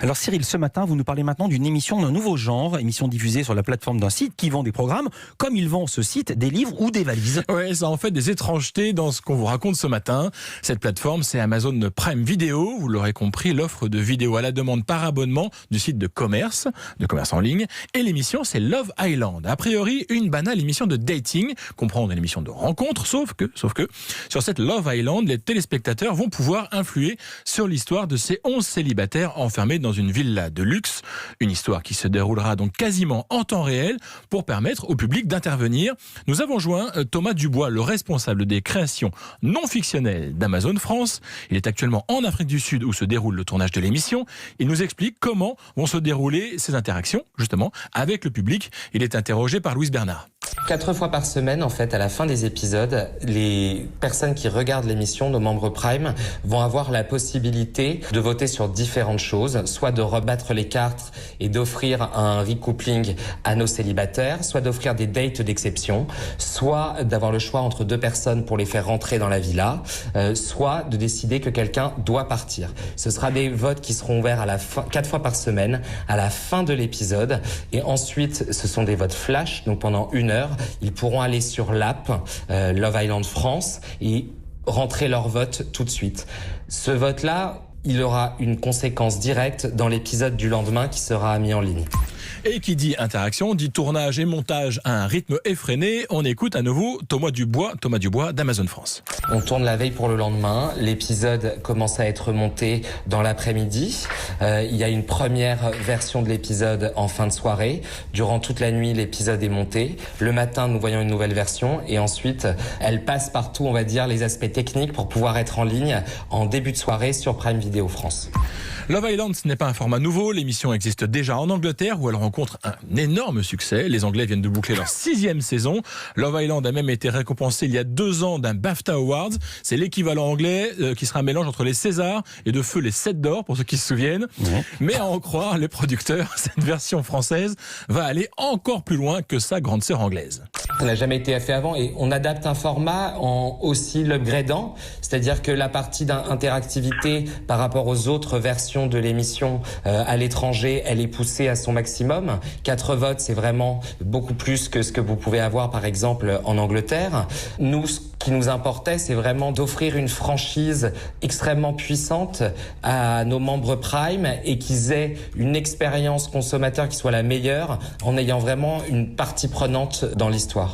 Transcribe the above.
Alors Cyril, ce matin, vous nous parlez maintenant d'une émission d'un nouveau genre, émission diffusée sur la plateforme d'un site qui vend des programmes, comme il vend ce site des livres ou des valises. Ouais, ça en fait des étrangetés dans ce qu'on vous raconte ce matin. Cette plateforme, c'est Amazon Prime Video. Vous l'aurez compris, l'offre de vidéos à la demande par abonnement du site de commerce en ligne. Et l'émission, c'est Love Island. A priori, une banale émission de dating, comprendre une émission de rencontre, sauf que, sur cette Love Island, les téléspectateurs vont pouvoir influer sur l'histoire de ces 11 célibataires enfermés dans une villa de luxe. Une histoire qui se déroulera donc quasiment en temps réel pour permettre au public d'intervenir. Nous avons joint Thomas Dubois, le responsable des créations non fictionnelles d'Amazon France. Il est actuellement en Afrique du Sud où se déroule le tournage de l'émission. Il nous explique comment vont se dérouler ces interactions, justement, avec le public. Il est interrogé par Louise Bernard. 4 fois par semaine, en fait, à la fin des épisodes, les personnes qui regardent l'émission, nos membres Prime, vont avoir la possibilité de voter sur différentes choses, soit de rebattre les cartes et d'offrir un recoupling à nos célibataires, soit d'offrir des dates d'exception, soit d'avoir le choix entre 2 personnes pour les faire rentrer dans la villa, soit de décider que quelqu'un doit partir. Ce sera des votes qui seront ouverts à la fin, 4 fois par semaine, à la fin de l'épisode, et ensuite, ce sont des votes flash, donc pendant 1 heure, ils pourront aller sur l'app Love Island France et rentrer leur vote tout de suite. Ce vote-là, il aura une conséquence directe dans l'épisode du lendemain qui sera mis en ligne. Et qui dit interaction, dit tournage et montage à un rythme effréné. On écoute à nouveau Thomas Dubois d'Amazon France. On tourne la veille pour le lendemain. L'épisode commence à être monté dans l'après-midi. Il y a une première version de l'épisode en fin de soirée. Durant toute la nuit, l'épisode est monté. Le matin, nous voyons une nouvelle version. Et ensuite, elle passe partout, on va dire, les aspects techniques pour pouvoir être en ligne en début de soirée sur Prime Video France. Love Island, ce n'est pas un format nouveau. L'émission existe déjà en Angleterre où elle rencontre un énorme succès. Les Anglais viennent de boucler leur 6e saison. Love Island a même été récompensé il y a 2 ans d'un BAFTA Awards. C'est l'équivalent anglais qui sera un mélange entre les Césars et de feu les 7 d'or pour ceux qui se souviennent. Mais à en croire les producteurs, cette version française va aller encore plus loin que sa grande sœur anglaise. Ça n'a jamais été fait avant et on adapte un format en aussi l'upgradant, c'est-à-dire que la partie d'interactivité par rapport aux autres versions de l'émission à l'étranger, elle est poussée à son maximum. 4 votes, c'est vraiment beaucoup plus que ce que vous pouvez avoir par exemple en Angleterre. Nous, ce qui nous importait, c'est vraiment d'offrir une franchise extrêmement puissante à nos membres Prime et qu'ils aient une expérience consommateur qui soit la meilleure en ayant vraiment une partie prenante dans l'histoire.